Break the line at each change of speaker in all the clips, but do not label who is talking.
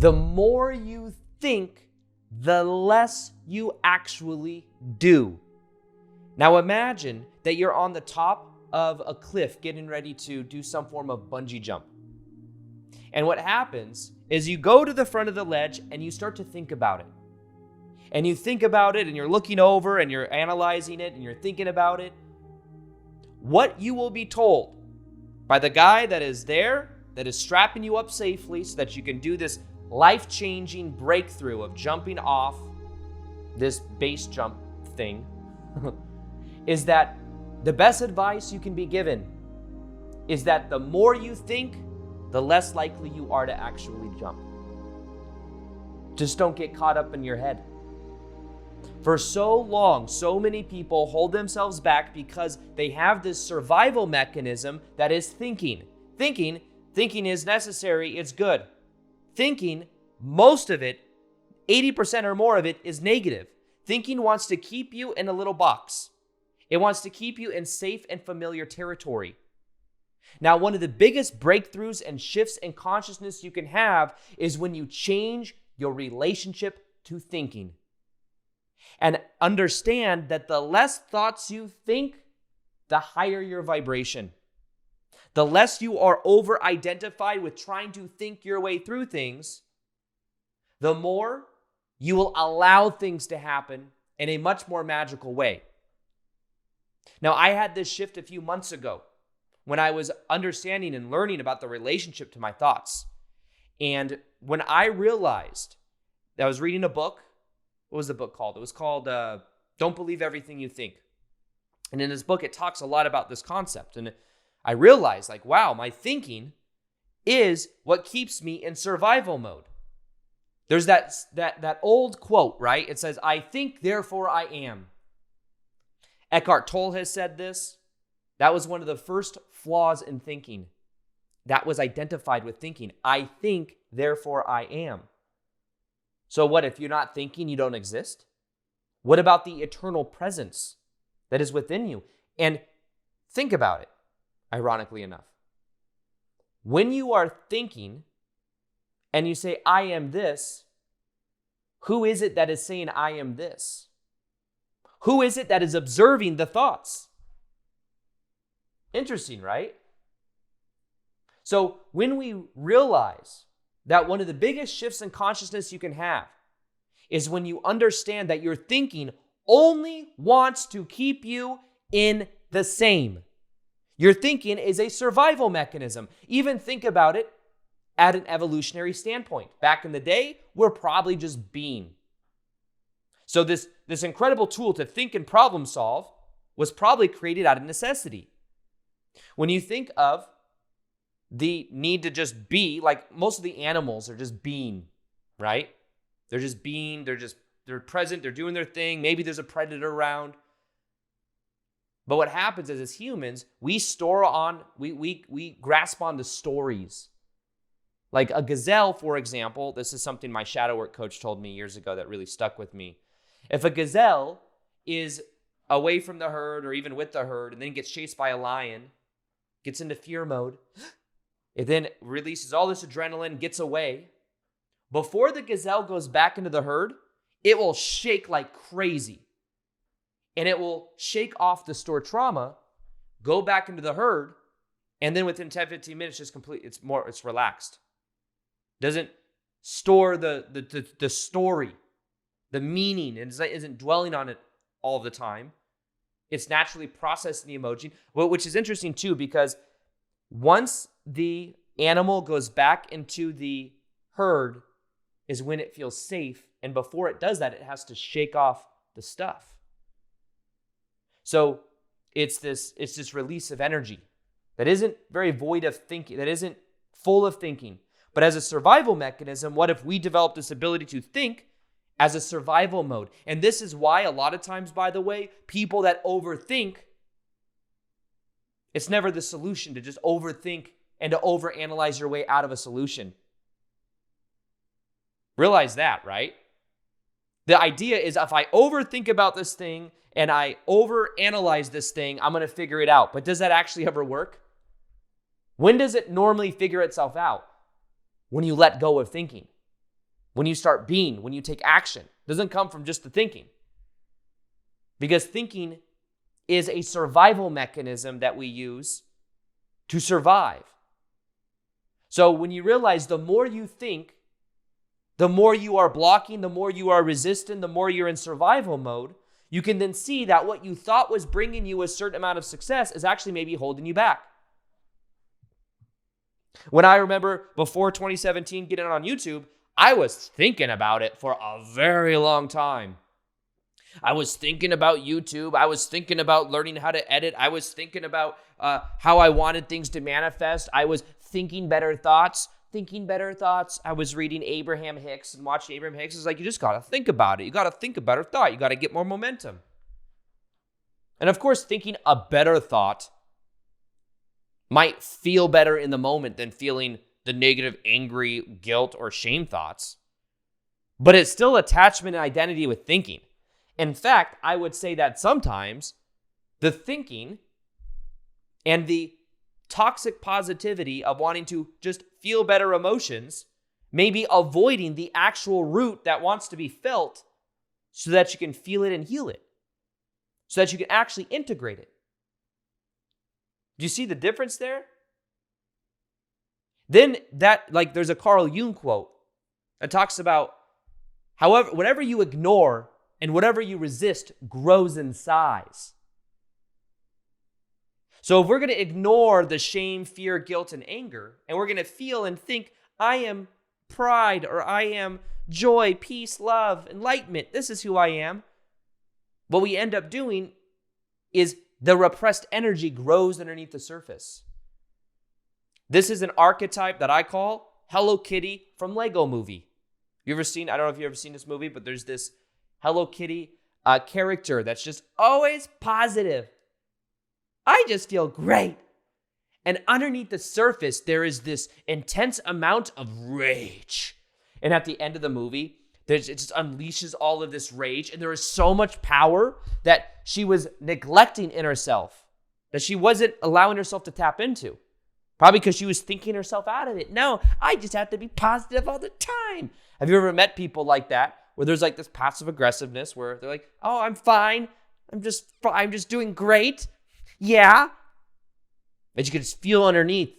The more you think, the less you actually do. Now imagine that you're on the top of a cliff getting ready to do some form of bungee jump. And what happens is you go to the front of the ledge and you start to think about it. And you think about it and you're looking over and you're analyzing it and you're thinking about it. What you will be told by the guy that is there, that is strapping you up safely so that you can do this life-changing breakthrough of jumping off this base jump thing, is that the best advice you can be given is that the more you think, the less likely you are to actually jump. Just don't get caught up in your head. For so long, so many people hold themselves back because they have this survival mechanism that is thinking. Thinking is necessary, it's good. Thinking, most of it, 80% or more of it, is negative. Thinking wants to keep you in a little box. It wants to keep you in safe and familiar territory. Now, one of the biggest breakthroughs and shifts in consciousness you can have is when you change your relationship to thinking. And understand that the less thoughts you think, the higher your vibration. The less you are over-identified with trying to think your way through things, the more you will allow things to happen in a much more magical way. Now, I had this shift a few months ago when I was understanding and learning about the relationship to my thoughts. And when I realized that I was reading a book, what was the book called? It was called Don't Believe Everything You Think. And in this book, it talks a lot about this concept. And I realized, like, wow, my thinking is what keeps me in survival mode. There's that old quote, right? It says, I think, therefore I am. Eckhart Tolle has said this. That was one of the first flaws in thinking. That was identified with thinking. I think, therefore I am. So what, if you're not thinking, you don't exist? What about the eternal presence that is within you? And think about it, ironically enough. When you are thinking and you say, I am this, who is it that is saying, I am this? Who is it that is observing the thoughts? Interesting, right? So when we realize that one of the biggest shifts in consciousness you can have is when you understand that your thinking only wants to keep you in the same. Your thinking is a survival mechanism. Even think about it at an evolutionary standpoint. Back in the day, we're probably just being. So this incredible tool to think and problem solve was probably created out of necessity. When you think of the need to just be, like most of the animals are just being, right? They're just being, they're present, they're doing their thing. Maybe there's a predator around. But what happens is, as humans, we grasp on the stories. Like a gazelle, for example, this is something my shadow work coach told me years ago that really stuck with me. If a gazelle is away from the herd or even with the herd and then gets chased by a lion, gets into fear mode, it then releases all this adrenaline, gets away. Before the gazelle goes back into the herd, it will shake like crazy. And it will shake off the stored trauma, go back into the herd, and then within 10, 15 minutes, it's relaxed. Doesn't store the story, the meaning, and isn't dwelling on it all the time. It's naturally processing the emotion, which is interesting too, because once the animal goes back into the herd is when it feels safe. And before it does that, it has to shake off the stuff. So it's this release of energy that isn't very void of thinking, that isn't full of thinking. But as a survival mechanism, what if we develop this ability to think as a survival mode? And this is why a lot of times, by the way, people that overthink, it's never the solution to just overthink and to overanalyze your way out of a solution. Realize that, right? The idea is if I overthink about this thing and I overanalyze this thing, I'm going to figure it out. But does that actually ever work? When does it normally figure itself out? When you let go of thinking. when you start being, when you take action. It doesn't come from just the thinking. Because thinking is a survival mechanism that we use to survive. So when you realize the more you think, the more you are blocking, the more you are resistant, the more you're in survival mode, you can then see that what you thought was bringing you a certain amount of success is actually maybe holding you back. When I remember before 2017 getting on YouTube, I was thinking about it for a very long time. I was thinking about YouTube. I was thinking about learning how to edit. I was thinking about how I wanted things to manifest. I was thinking better thoughts. I was reading Abraham Hicks and watching Abraham Hicks. It's like, you just got to think about it. You got to think a better thought. You got to get more momentum. And of course, thinking a better thought might feel better in the moment than feeling the negative, angry, guilt, or shame thoughts. But it's still attachment and identity with thinking. In fact, I would say that sometimes the thinking and the toxic positivity of wanting to just feel better emotions may be avoiding the actual root that wants to be felt so that you can feel it and heal it, so that you can actually integrate it. Do you see the difference there? Then there's a Carl Jung quote that talks about, however, whatever you ignore and whatever you resist grows in size. So if we're going to ignore the shame, fear, guilt, and anger, and we're going to feel and think, I am pride, or I am joy, peace, love, enlightenment, this is who I am, what we end up doing is the repressed energy grows underneath the surface. This is an archetype that I call Hello Kitty from Lego Movie. I don't know if you've ever seen this movie, but there's this Hello Kitty character that's just always positive. I just feel great. And underneath the surface, there is this intense amount of rage. And at the end of the movie, it just unleashes all of this rage. And there is so much power that she was neglecting in herself, that she wasn't allowing herself to tap into. Probably because she was thinking herself out of it. No, I just have to be positive all the time. Have you ever met people like that, where there's like this passive aggressiveness where they're like, oh, I'm fine. I'm just doing great. Yeah. But you can just feel underneath,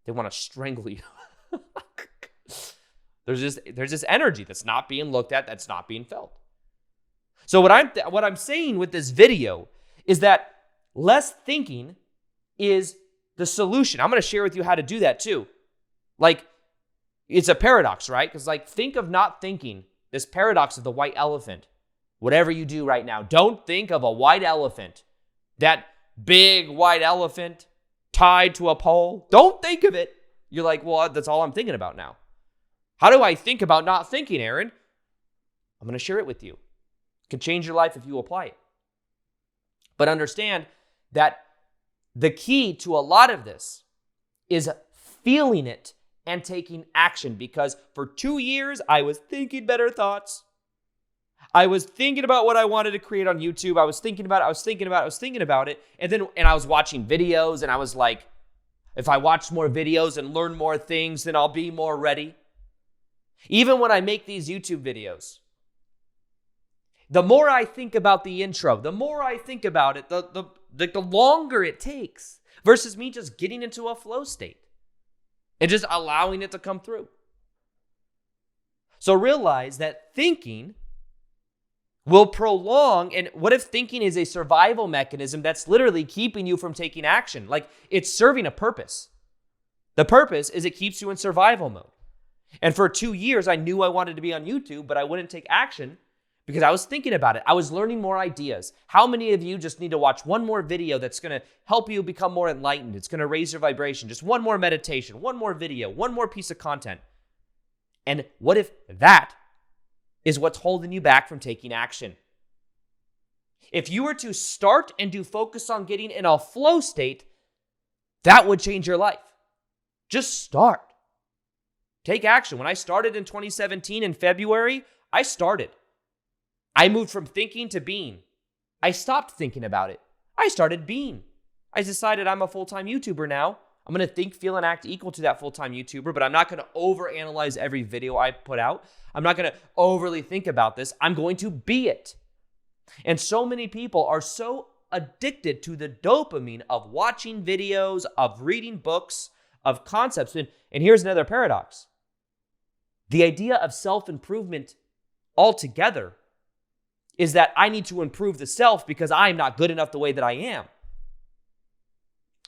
they want to strangle you. There's this energy that's not being looked at, that's not being felt. So what I'm saying with this video is that less thinking is the solution. I'm going to share with you how to do that too. Like, it's a paradox, right? Because think of not thinking, this paradox of the white elephant. Whatever you do right now, don't think of a white elephant, that big white elephant tied to a pole. Don't think of it. You're like, well, that's all I'm thinking about now. How do I think about not thinking, Aaron? I'm going to share it with you. It can change your life if you apply it. But understand that the key to a lot of this is feeling it and taking action, because for 2 years, I was thinking better thoughts. I was thinking about what I wanted to create on YouTube. I was thinking about it. And I was watching videos, and I was like, if I watch more videos and learn more things, then I'll be more ready. Even when I make these YouTube videos, the more I think about the intro, the more I think about it, the longer it takes versus me just getting into a flow state and just allowing it to come through. So realize that thinking will prolong. And what if thinking is a survival mechanism that's literally keeping you from taking action? Like, it's serving a purpose. The purpose is it keeps you in survival mode. And for 2 years, I knew I wanted to be on YouTube, but I wouldn't take action because I was thinking about it. I was learning more ideas. How many of you just need to watch one more video that's going to help you become more enlightened? It's going to raise your vibration. Just one more meditation, one more video, one more piece of content. And what if that is what's holding you back from taking action? If you were to start and do focus on getting in a flow state, that would change your life. Just start. Take action. When I started in 2017 in February, I started. I moved from thinking to being. I stopped thinking about it. I started being. I decided I'm a full-time YouTuber now. I'm going to think, feel, and act equal to that full-time YouTuber, but I'm not going to overanalyze every video I put out. I'm not going to overly think about this. I'm going to be it. And so many people are so addicted to the dopamine of watching videos, of reading books, of concepts. And here's another paradox. The idea of self-improvement altogether is that I need to improve the self because I'm not good enough the way that I am.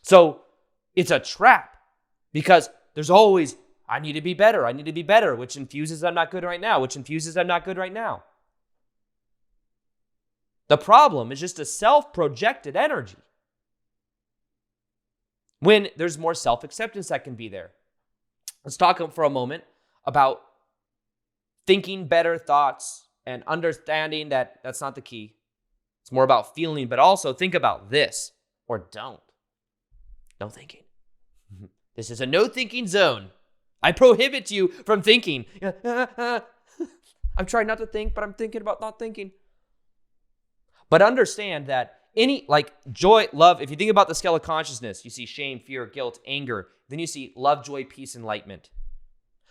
So it's a trap because there's always, I need to be better, which infuses I'm not good right now, The problem is just a self-projected energy. When there's more self-acceptance that can be there. Let's talk for a moment about thinking better thoughts and understanding that that's not the key. It's more about feeling, but also think about this or don't. No thinking. This is a no thinking zone. I prohibit you from thinking. I'm trying not to think, but I'm thinking about not thinking. But understand that joy, love, if you think about the scale of consciousness, you see shame, fear, guilt, anger. Then you see love, joy, peace, enlightenment.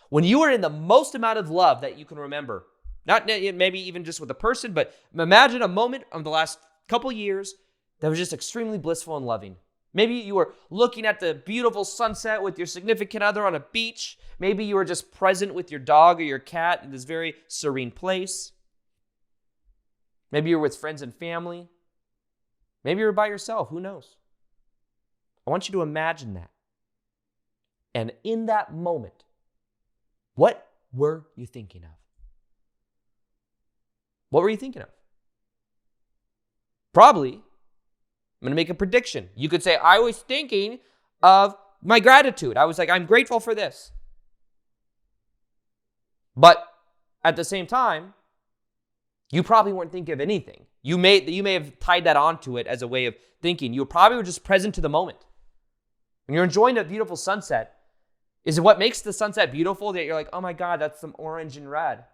When you are in the most amount of love that you can remember, not maybe even just with a person, but imagine a moment of the last couple years that was just extremely blissful and loving. Maybe you were looking at the beautiful sunset with your significant other on a beach. Maybe you were just present with your dog or your cat in this very serene place. Maybe you're with friends and family. Maybe you're by yourself. Who knows? I want you to imagine that. And in that moment, what were you thinking of? What were you thinking of? Probably, I'm going to make a prediction. You could say, I was thinking of my gratitude. I was like, I'm grateful for this. But at the same time, you probably weren't thinking of anything. You may have tied that onto it as a way of thinking. You probably were just present to the moment. When you're enjoying a beautiful sunset, is it what makes the sunset beautiful that you're like, oh my God, that's some orange and red?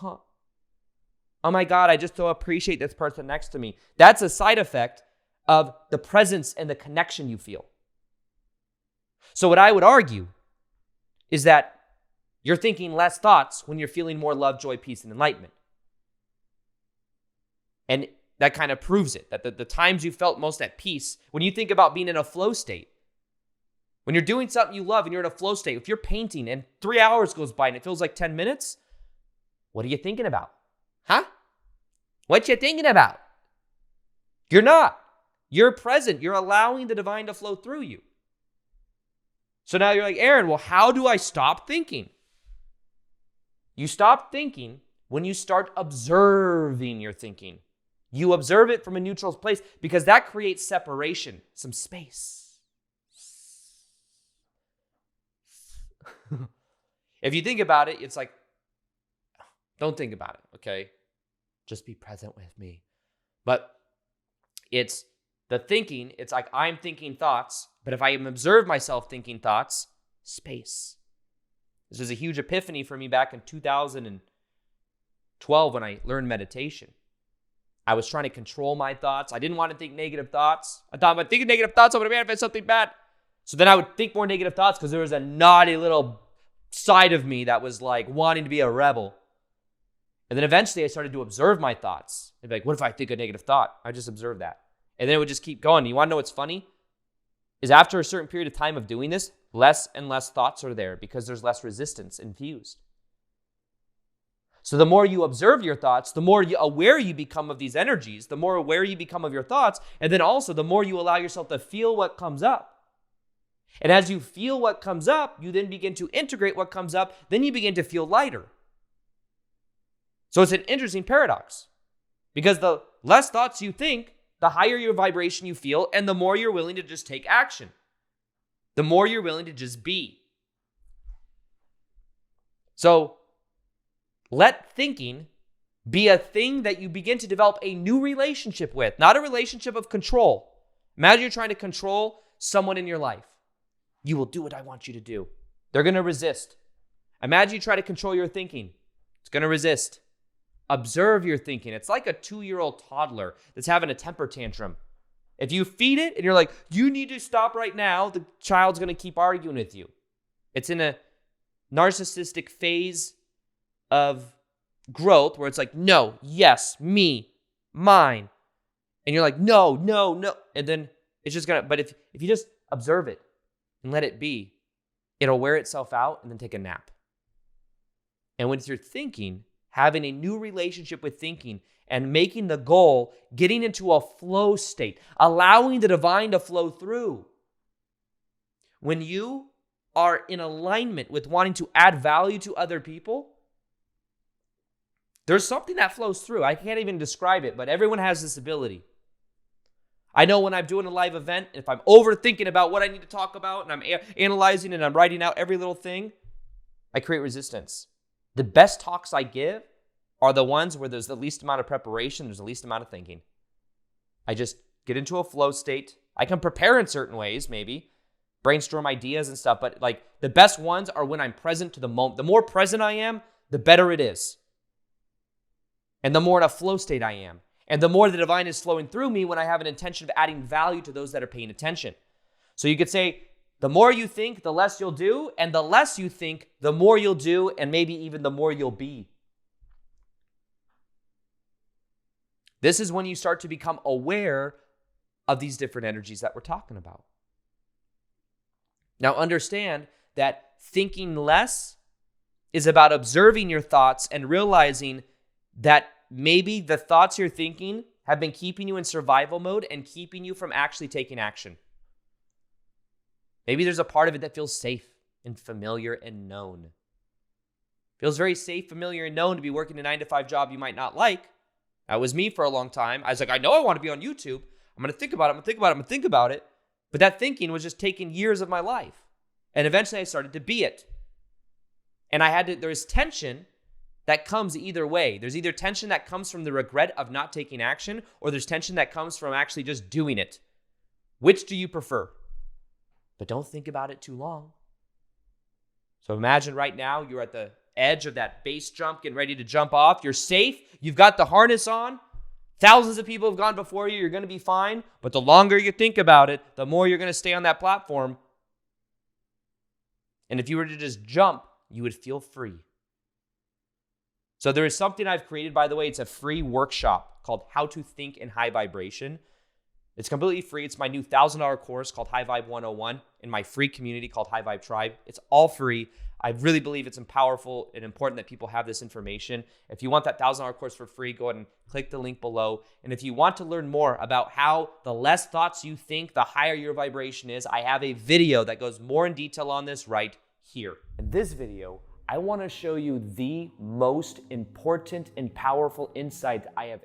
Oh my God, I just so appreciate this person next to me. That's a side effect of the presence and the connection you feel. So what I would argue is that you're thinking less thoughts when you're feeling more love, joy, peace, and enlightenment. And that kind of proves it, that the times you felt most at peace, when you think about being in a flow state, when you're doing something you love and you're in a flow state, if you're painting and 3 hours goes by and it feels like 10 minutes, what are you thinking about? Huh? What you thinking about? You're not. You're present. You're allowing the divine to flow through you. So now you're like, Aaron, well, how do I stop thinking? You stop thinking when you start observing your thinking. You observe it from a neutral place because that creates separation, some space. If you think about it, it's like, don't think about it, okay? Just be present with me. But it's the thinking, it's like I'm thinking thoughts, but if I observe myself thinking thoughts, space. This was a huge epiphany for me back in 2012 when I learned meditation. I was trying to control my thoughts. I didn't want to think negative thoughts. I thought, if I'm thinking negative thoughts, I'm going to manifest something bad. So then I would think more negative thoughts because there was a naughty little side of me that was like wanting to be a rebel. And then eventually I started to observe my thoughts. I'd be like, what if I think a negative thought? I just observe that. And then it would just keep going. You want to know what's funny? Is after a certain period of time of doing this, less and less thoughts are there because there's less resistance infused. So the more you observe your thoughts, the more aware you become of these energies, the more aware you become of your thoughts, and then also the more you allow yourself to feel what comes up. And as you feel what comes up, you then begin to integrate what comes up, then you begin to feel lighter. So it's an interesting paradox because the less thoughts you think, the higher your vibration you feel, and the more you're willing to just take action. The more you're willing to just be. So let thinking be a thing that you begin to develop a new relationship with, not a relationship of control. Imagine you're trying to control someone in your life. You will do what I want you to do. They're going to resist. Imagine you try to control your thinking. It's going to resist. Observe your thinking. It's like a 2-year-old toddler that's having a temper tantrum. If you feed it and you're like, you need to stop right now, the child's going to keep arguing with you. It's in a narcissistic phase of growth where it's like, no, yes, me, mine. And you're like, no, no, no. And then it's just going to, but if you just observe it and let it be, it'll wear itself out and then take a nap. And when you're thinking, having a new relationship with thinking and making the goal, getting into a flow state, allowing the divine to flow through. When you are in alignment with wanting to add value to other people, there's something that flows through. I can't even describe it, but everyone has this ability. I know when I'm doing a live event, if I'm overthinking about what I need to talk about and I'm analyzing and I'm writing out every little thing, I create resistance. The best talks I give are the ones where there's the least amount of preparation, there's the least amount of thinking. I just get into a flow state. I can prepare in certain ways, maybe, brainstorm ideas and stuff, but like the best ones are when I'm present to the moment. The more present I am, the better it is. And the more in a flow state I am. And the more the divine is flowing through me when I have an intention of adding value to those that are paying attention. So you could say, the more you think, the less you'll do, and the less you think, the more you'll do, and maybe even the more you'll be. This is when you start to become aware of these different energies that we're talking about. Now understand that thinking less is about observing your thoughts and realizing that maybe the thoughts you're thinking have been keeping you in survival mode and keeping you from actually taking action. Maybe there's a part of it that feels safe and familiar and known. Feels very safe, familiar, and known to be working a 9-to-5 job you might not like. That was me for a long time. I was like, I know I want to be on YouTube. I'm going to think about it. But that thinking was just taking years of my life. And eventually I started to be it. And there's tension that comes either way. There's either tension that comes from the regret of not taking action, or there's tension that comes from actually just doing it. Which do you prefer? But don't think about it too long. So imagine right now you're at the edge of that base jump, getting ready to jump off. You're safe. You've got the harness on. Thousands of people have gone before you. You're going to be fine. But the longer you think about it, the more you're going to stay on that platform. And if you were to just jump, you would feel free. So there is something I've created, by the way. It's a free workshop called How to Think in High Vibration. It's completely free. It's my new $1,000 course called High Vibe 101 in my free community called High Vibe Tribe. It's all free. I really believe it's powerful and important that people have this information. If you want that $1,000 course for free, go ahead and click the link below. And if you want to learn more about how the less thoughts you think, the higher your vibration is, I have a video that goes more in detail on this right here. In this video, I want to show you the most important and powerful insight I have